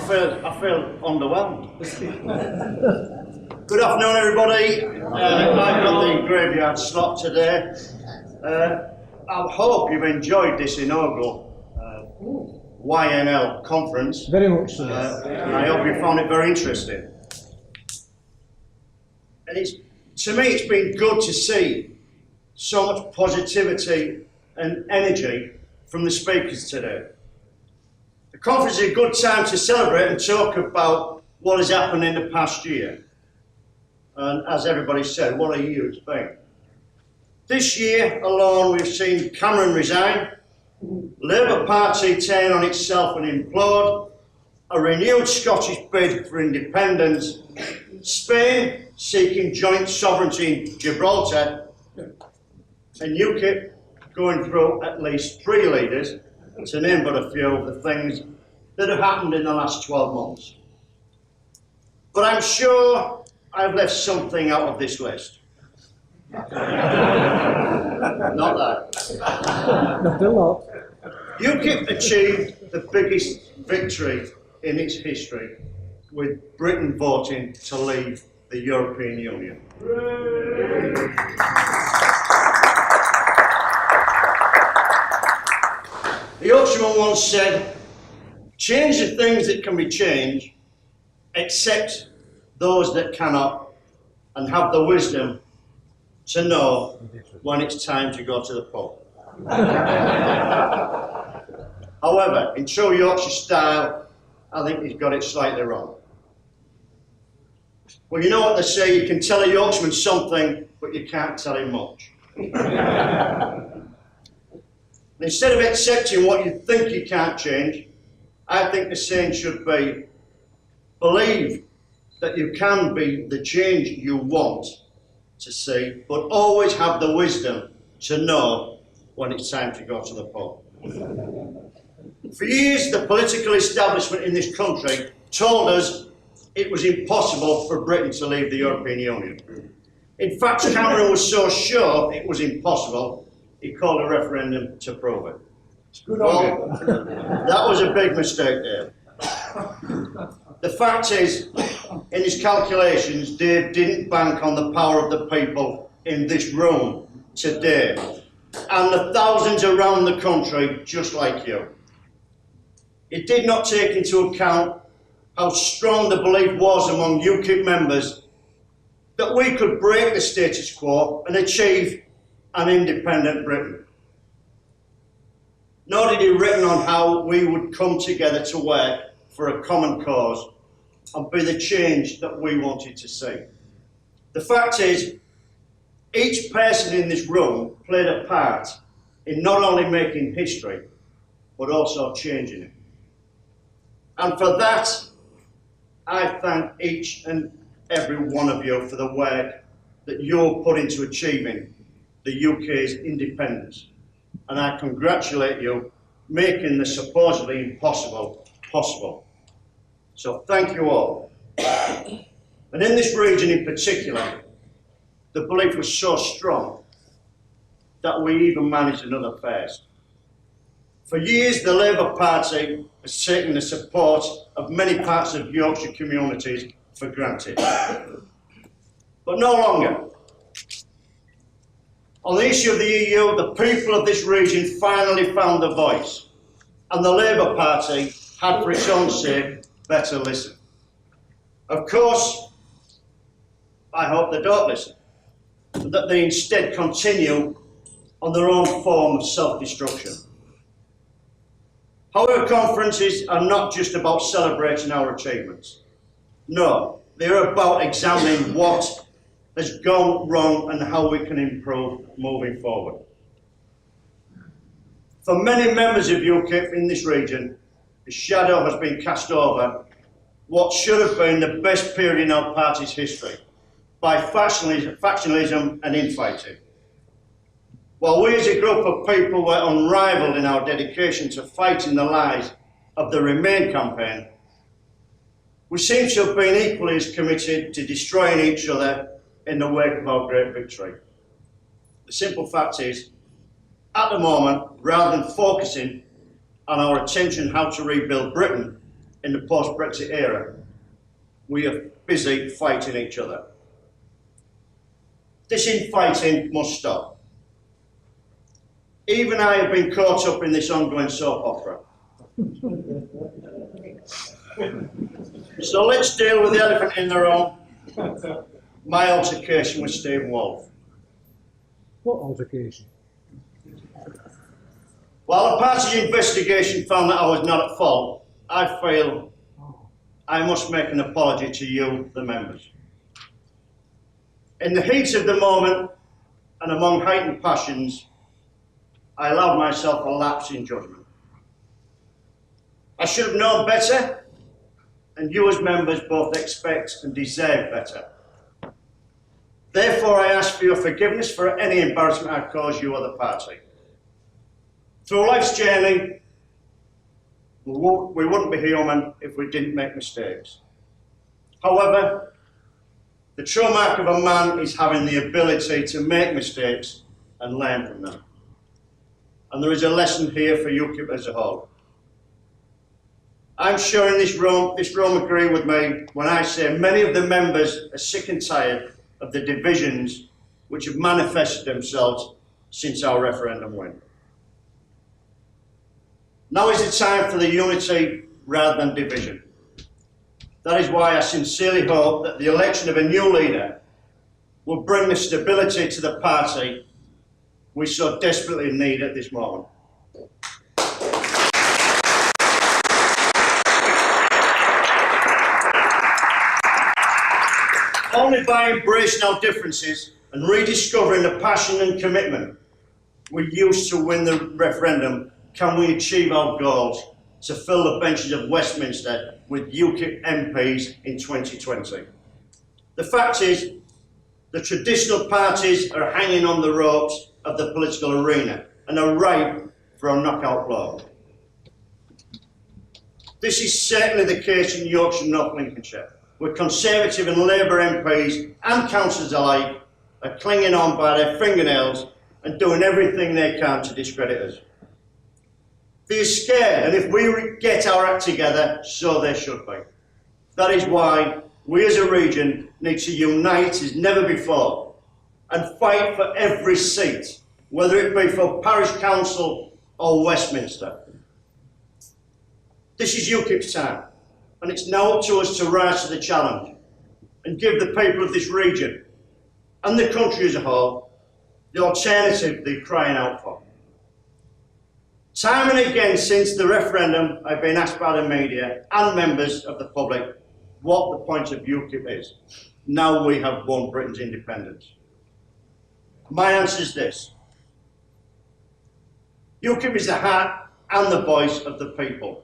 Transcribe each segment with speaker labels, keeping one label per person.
Speaker 1: feel underwhelmed. Good afternoon, everybody. I've got the graveyard slot today. I hope you've enjoyed this inaugural YNL conference.
Speaker 2: Very much so.
Speaker 1: I hope you found it very interesting. And to me, it's been good to see so much positivity and energy from the speakers today. The conference is a good time to celebrate and talk about what has happened in the past year. And as everybody said, what a year it's been. This year alone, we've seen Cameron resign, Labour Party turn on itself and implode, a renewed Scottish bid for independence, Spain seeking joint sovereignty in Gibraltar, and UKIP going through at least 3 leaders, to name but a few of the things that have happened in the last 12 months. But I'm sure I've left something out of this list. Not that.
Speaker 2: Not a lot.
Speaker 1: UKIP achieved the biggest victory in its history, with Britain voting to leave the European Union. The Yorkshireman once said, change the things that can be changed, accept those that cannot, and have the wisdom to know when it's time to go to the pub. However, in true Yorkshire style, I think he's got it slightly wrong. Well, you know what they say, you can tell a Yorkshireman something, but you can't tell him much. Instead of accepting what you think you can't change, I think the saying should be, believe that you can be the change you want to see, but always have the wisdom to know when it's time to go to the pub. For years, the political establishment in this country told us it was impossible for Britain to leave the European Union. In fact, Cameron was so sure it was impossible, he called a referendum to prove it. Well, that was a big mistake, Dave. The fact is, in his calculations, Dave didn't bank on the power of the people in this room today, and the thousands around the country just like you. It did not take into account how strong the belief was among UKIP members that we could break the status quo and achieve an independent Britain. Nor did he reckon on how we would come together to work for a common cause and be the change that we wanted to see. The fact is, each person in this room played a part in not only making history, but also changing it. And for that, I thank each and every one of you for the work that you're put into achieving the UK's independence. And I congratulate you making the supposedly impossible possible. So thank you all. And in this region in particular, the belief was so strong that we even managed another first. For years, the Labour Party has taken the support of many parts of Yorkshire communities for granted. But no longer. On the issue of the EU, the people of this region finally found a voice, and the Labour Party had, for its own sake, better listen. Of course, I hope they don't listen, and that they instead continue on their own form of self-destruction. However, conferences are not just about celebrating our achievements. No, they're about examining what has gone wrong and how we can improve moving forward. For many members of UKIP in this region, the shadow has been cast over what should have been the best period in our party's history by factionalism and infighting. While we as a group of people were unrivaled in our dedication to fighting the lies of the Remain campaign, we seem to have been equally as committed to destroying each other in the wake of our great victory. The simple fact is, at the moment, rather than focusing on our attention how to rebuild Britain, in the post-Brexit era, we are busy fighting each other. This infighting must stop. Even I have been caught up in this ongoing soap opera. So let's deal with the elephant in the room, my altercation with Stephen Wolfe.
Speaker 2: What altercation?
Speaker 1: While the party's investigation found that I was not at fault, I feel I must make an apology to you, the members. In the heat of the moment and among heightened passions, I allowed myself a lapse in judgment. I should have known better, and you as members both expect and deserve better. Therefore, I ask for your forgiveness for any embarrassment I've caused you or the party. Through life's journey, we wouldn't be human if we didn't make mistakes. However, the true mark of a man is having the ability to make mistakes and learn from them. And there is a lesson here for UKIP as a whole. I'm sure in this room agree with me when I say many of the members are sick and tired of the divisions which have manifested themselves since our referendum win. Now is the time for the unity rather than division. That is why I sincerely hope that the election of a new leader will bring the stability to the party we so desperately need at this moment. Only by embracing our differences and rediscovering the passion and commitment we used to win the referendum can we achieve our goals to fill the benches of Westminster with UKIP MPs in 2020. The fact is, the traditional parties are hanging on the ropes of the political arena and are ripe for a knockout blow. This is certainly the case in Yorkshire and North Lincolnshire, where Conservative and Labour MPs and councillors alike are clinging on by their fingernails and doing everything they can to discredit us. They are scared, and if we get our act together, so they should be. That is why we as a region need to unite as never before and fight for every seat, whether it be for Parish Council or Westminster. This is UKIP's time, and it's now up to us to rise to the challenge and give the people of this region and the country as a whole the alternative they're crying out for. Time and again since the referendum, I've been asked by the media and members of the public what the point of UKIP is. Now we have won Britain's independence. My answer is this. UKIP is the heart and the voice of the people.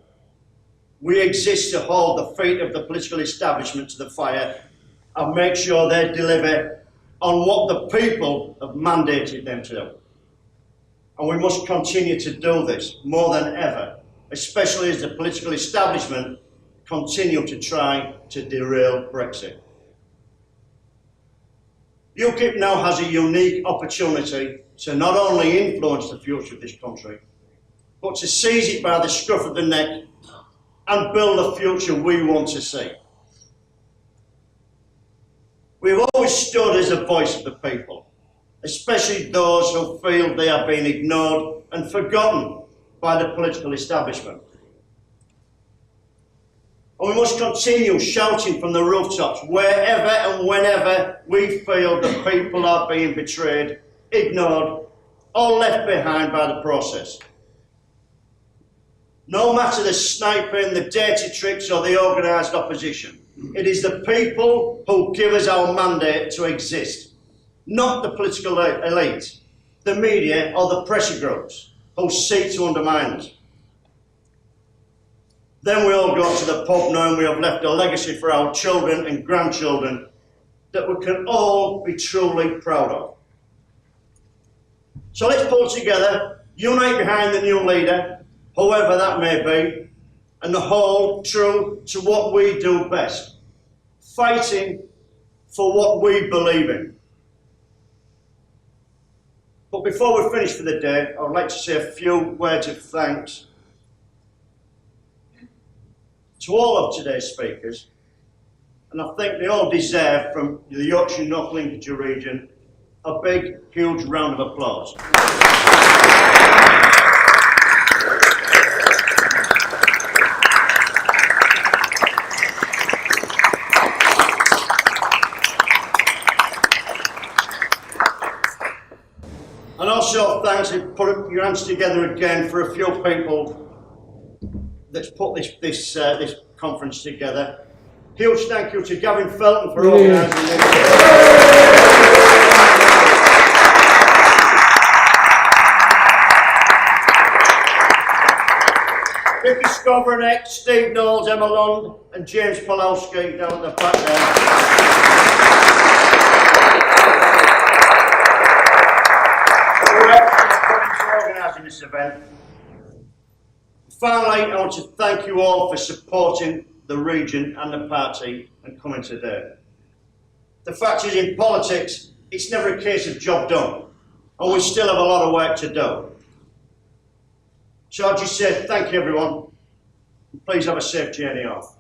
Speaker 1: We exist to hold the feet of the political establishment to the fire and make sure they deliver on what the people have mandated them to do. And we must continue to do this more than ever, especially as the political establishment continue to try to derail Brexit. UKIP now has a unique opportunity to not only influence the future of this country, but to seize it by the scruff of the neck and build the future we want to see. We've always stood as a voice of the people, especially those who feel they are being ignored and forgotten by the political establishment. And we must continue shouting from the rooftops wherever and whenever we feel the people are being betrayed, ignored, or left behind by the process. No matter the sniping, the dirty tricks, or the organised opposition, it is the people who give us our mandate to exist, not the political elite, the media, or the pressure groups who seek to undermine us. Then we all go to the pub knowing we have left a legacy for our children and grandchildren that we can all be truly proud of. So let's pull together, unite behind the new leader, whoever that may be, and hold true to what we do best, fighting for what we believe in. But before we finish for the day, I would like to say a few words of thanks to all of today's speakers, and I think they all deserve, from the Yorkshire North Lincolnshire region, a big, huge round of applause. And also thanks for putting your hands together again for a few people that's put this conference together. Huge thank you to Gavin Felton for organising this. Vicky Skovranek, Steve Knowles, Emma Lund and James Pulowski down at the back there. Organising this event. Finally, I want to thank you all for supporting the region and the party and coming today. The fact is, in politics, it's never a case of job done, and we still have a lot of work to do. So I'll just say thank you, everyone. Please have a safe journey off.